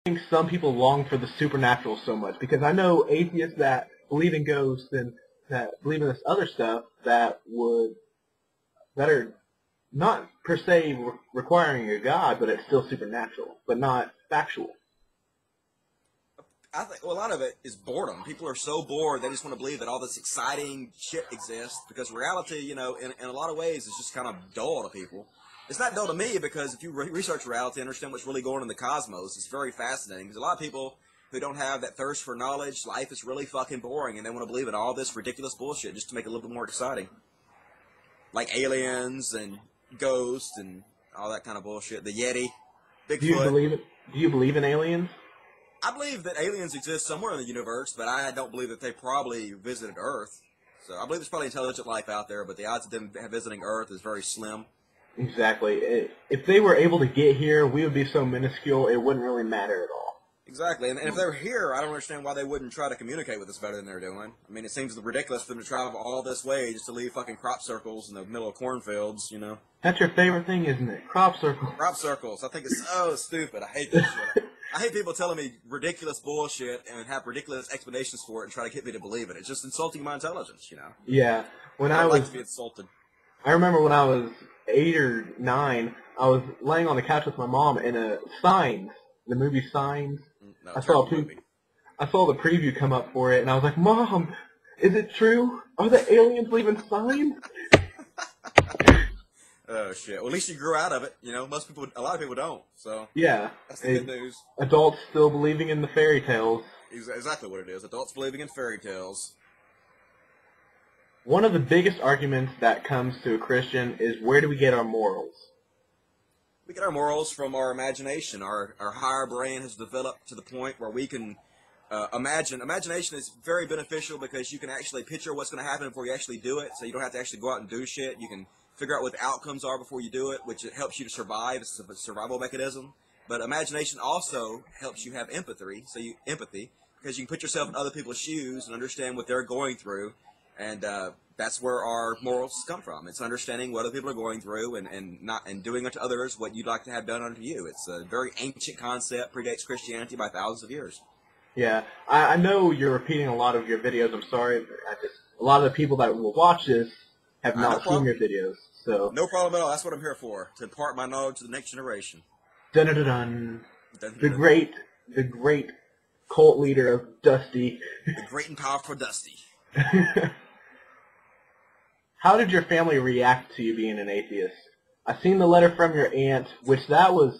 think some people long for the supernatural so much? Because I know atheists that believe in ghosts and that believe in this other stuff that are not per se requiring a god, but it's still supernatural, but not factual. I think a lot of it is boredom. People are so bored they just want to believe that all this exciting shit exists because reality, you know, in a lot of ways is just kind of dull to people. It's not dull to me because if you research reality and understand what's really going on in the cosmos, it's very fascinating. Because a lot of people who don't have that thirst for knowledge, life is really fucking boring, and they want to believe in all this ridiculous bullshit just to make it a little bit more exciting. Like aliens and ghosts and all that kind of bullshit. The Yeti, Bigfoot. Do you believe in aliens? I believe that aliens exist somewhere in the universe, but I don't believe that they probably visited Earth. So I believe there's probably intelligent life out there, but the odds of them visiting Earth is very slim. Exactly. If they were able to get here, we would be so minuscule, it wouldn't really matter at all. Exactly. And if they're here, I don't understand why they wouldn't try to communicate with us better than they're doing. I mean, it seems ridiculous for them to travel all this way just to leave fucking crop circles in the middle of cornfields, you know? That's your favorite thing, isn't it? Crop circles. Crop circles. I think it's so stupid. I hate that shit. I hate people telling me ridiculous bullshit and have ridiculous explanations for it and try to get me to believe it. It's just insulting my intelligence, you know? Yeah. I would like to be insulted. I remember when I was 8 or 9, I was laying on the couch with my mom, and Signs, the movie Signs, No, I saw the preview come up for it, and I was like, Mom, is it true? Are the aliens leaving signs? Oh shit! Well, at least you grew out of it. You know, a lot of people don't. So yeah, that's the good news. Adults still believing in the fairy tales. Exactly what it is. Adults believing in fairy tales. One of the biggest arguments that comes to a Christian is, where do we get our morals? We get our morals from our imagination. Our higher brain has developed to the point where we can imagine. Imagination is very beneficial because you can actually picture what's going to happen before you actually do it. So you don't have to actually go out and do shit. You can figure out what the outcomes are before you do it, which it helps you to survive. It's a survival mechanism. But imagination also helps you have empathy. Empathy, because you can put yourself in other people's shoes and understand what they're going through. And that's where our morals come from. It's understanding what other people are going through and doing unto others what you'd like to have done unto you. It's a very ancient concept, predates Christianity by thousands of years. Yeah, I know you're repeating a lot of your videos. I'm sorry, but a lot of the people that will watch this have not seen your videos. So no problem at all. That's what I'm here for, to impart my knowledge to the next generation. Dun dun dun. The great cult leader of Dusty. The great and powerful Dusty. How did your family react to you being an atheist? I seen the letter from your aunt, which that was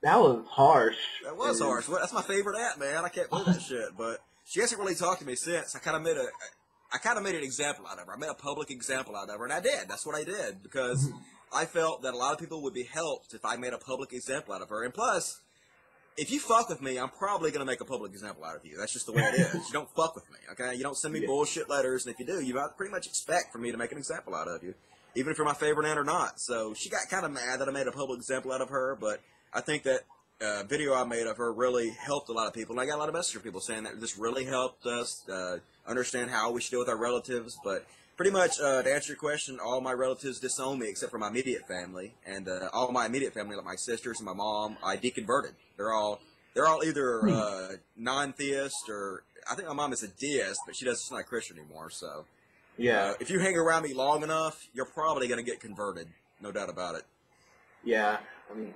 harsh. That was harsh. That's my favorite aunt, man. I can't believe that shit. But she hasn't really talked to me since. I kind of made an example out of her. I made a public example out of her, and I did. That's what I did because I felt that a lot of people would be helped if I made a public example out of her. And plus, if you fuck with me, I'm probably going to make a public example out of you. That's just the way it is. You don't fuck with me, okay? You don't send me bullshit letters, and if you do, you pretty much expect for me to make an example out of you, even if you're my favorite aunt or not. So she got kind of mad that I made a public example out of her, but I think that video I made of her really helped a lot of people. And I got a lot of messages from people saying that this really helped us understand how we should deal with our relatives. But pretty much, to answer your question, all my relatives disown me except for my immediate family. And all my immediate family, like my sisters and my mom, I deconverted. They're all either non-theist or I think my mom is a deist, but she's not a Christian anymore. So yeah, if you hang around me long enough, you're probably going to get converted. No doubt about it. Yeah, I mean,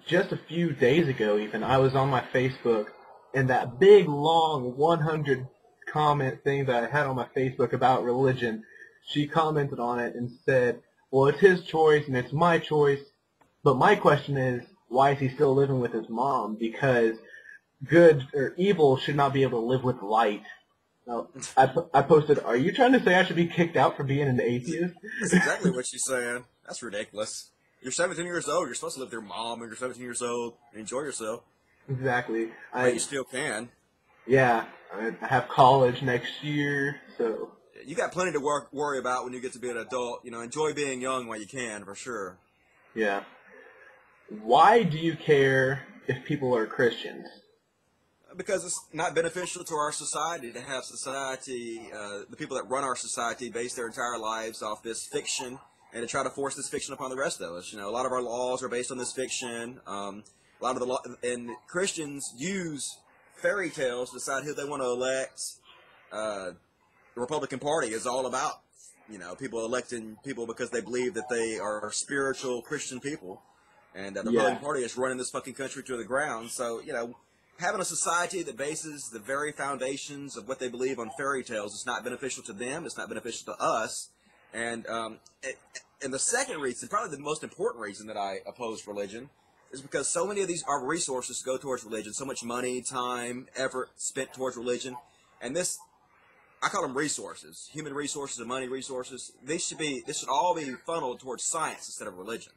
just a few days ago, even, I was on my Facebook, and that big, long, 100 comment thing that I had on my Facebook about religion, she commented on it and said, well, it's his choice and it's my choice, but my question is, why is he still living with his mom? Because good or evil should not be able to live with light. Now, I posted, are you trying to say I should be kicked out for being an atheist? That's exactly what she's saying. That's ridiculous. You're 17 years old. You're supposed to live with your mom when you're 17 years old and enjoy yourself. Exactly. But you still can. Yeah. I have college next year, so... You got plenty to worry about when you get to be an adult. You know, enjoy being young while you can, for sure. Yeah. Why do you care if people are Christians? Because it's not beneficial to our society to have society, the people that run our society base their entire lives off this fiction and to try to force this fiction upon the rest of us. You know, a lot of our laws are based on this fiction. A A lot of and Christians use fairy tales to decide who they want to elect. The Republican Party is all about, people electing people because they believe that they are spiritual Christian people. And the Republican Party is running this fucking country to the ground. So, having a society that bases the very foundations of what they believe on fairy tales is not beneficial to them. It's not beneficial to us. And the second reason, probably the most important reason that I oppose religion, is because so many of our resources go towards religion. So much money, time, effort spent towards religion. And this, I call them resources, human resources and money resources. This should all be funneled towards science instead of religion.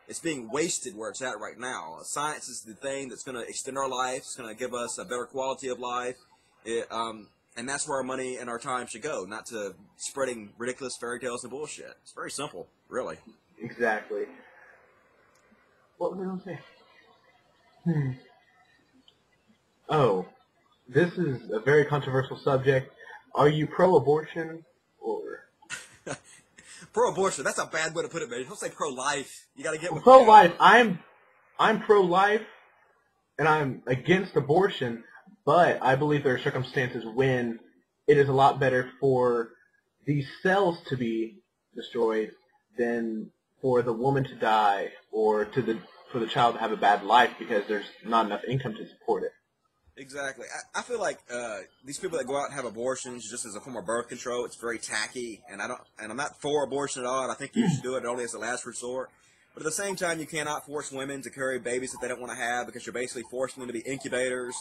It's being wasted where it's at right now. Science is the thing that's going to extend our life. It's going to give us a better quality of life. And that's where our money and our time should go, not to spreading ridiculous fairy tales and bullshit. It's very simple, really. Exactly. What was I going to say? Oh, this is a very controversial subject. Are you pro-abortion or... Pro-abortion, that's a bad way to put it, man. You don't say pro-life. You got to get with pro-life. I'm pro-life, and I'm against abortion, but I believe there are circumstances when it is a lot better for these cells to be destroyed than for the woman to die or for the child to have a bad life because there's not enough income to support it. Exactly. I feel like these people that go out and have abortions just as a form of birth control, it's very tacky, and I'm not for abortion at all, and I think you should do it only as a last resort. But at the same time, you cannot force women to carry babies that they don't want to have because you're basically forcing them to be incubators.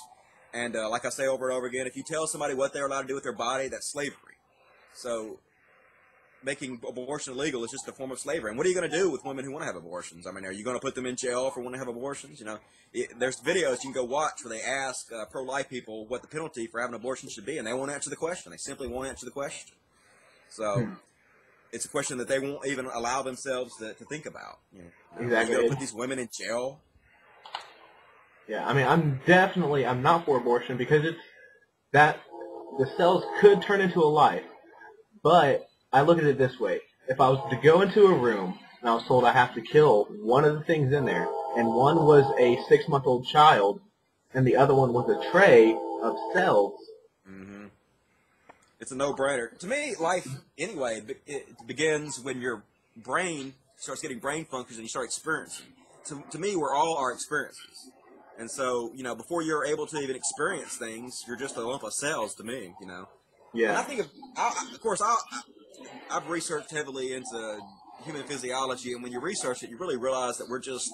And like I say over and over again, if you tell somebody what they're allowed to do with their body, that's slavery. So making abortion illegal is just a form of slavery. And what are you going to do with women who want to have abortions? I mean, are you going to put them in jail for wanting to have abortions? There's videos you can go watch where they ask pro-life people what the penalty for having an abortion should be, and they won't answer the question. They simply won't answer the question. So it's a question that they won't even allow themselves to think about. Exactly. Are you going to put these women in jail? Yeah, I mean, I'm not for abortion because the cells could turn into a life, but I look at it this way. If I was to go into a room and I was told I have to kill one of the things in there, and one was a 6-month-old child, and the other one was a tray of cells. Mm-hmm. It's a no-brainer. To me, life, anyway, it begins when your brain starts getting brain functions and you start experiencing. So, to me, we're all our experiences. And so, before you're able to even experience things, you're just a lump of cells to me, Yeah. And I think, I've researched heavily into human physiology, and when you research it, you really realize that we're just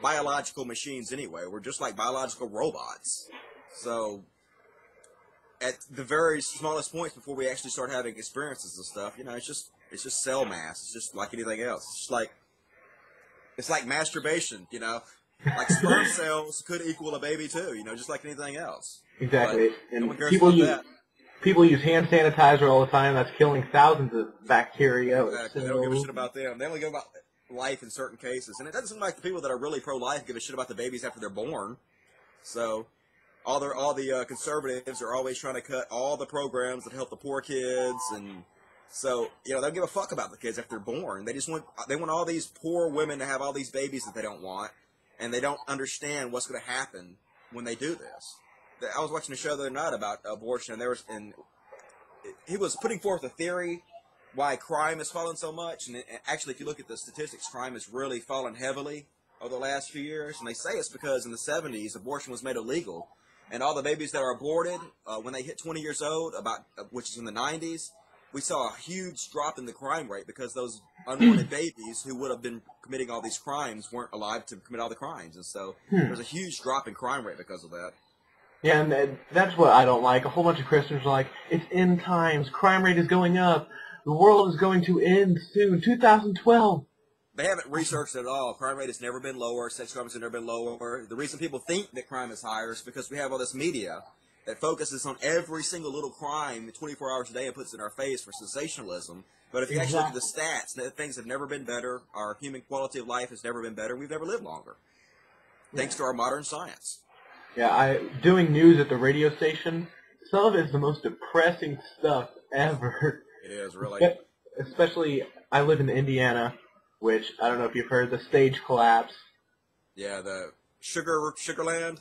biological machines anyway. We're just like biological robots. So, at the very smallest points before we actually start having experiences and stuff, it's just cell mass. It's just like anything else. It's like masturbation, Like sperm cells could equal a baby too, just like anything else. Exactly. But and no one cares about that. People use hand sanitizer all the time. That's killing thousands of bacteria. Exactly. They don't give a shit about them. They only give about life in certain cases. And it doesn't seem like the people that are really pro-life give a shit about the babies after they're born. So all the conservatives are always trying to cut all the programs that help the poor kids. And so, they don't give a fuck about the kids after they're born. They want all these poor women to have all these babies that they don't want. And they don't understand what's going to happen when they do this. I was watching a show the other night about abortion, and he was putting forth a theory why crime has fallen so much. And actually, if you look at the statistics, crime has really fallen heavily over the last few years. And they say it's because in the 70s, abortion was made illegal. And all the babies that are aborted, when they hit 20 years old, which is in the 90s, we saw a huge drop in the crime rate because those unwanted babies who would have been committing all these crimes weren't alive to commit all the crimes. And so there's a huge drop in crime rate because of that. Yeah, and that's what I don't like. A whole bunch of Christians are like, it's end times, crime rate is going up, the world is going to end soon, 2012. They haven't researched it at all. Crime rate has never been lower, sex crime has never been lower. The reason people think that crime is higher is because we have all this media that focuses on every single little crime 24 hours a day and puts it in our face for sensationalism. But if you actually look at the stats, things have never been better. Our human quality of life has never been better. We've never lived longer, thanks to our modern science. Yeah, doing news at the radio station, some of it is the most depressing stuff ever. It is, really. Especially, I live in Indiana, which, I don't know if you've heard, the stage collapse. Yeah, Sugarland.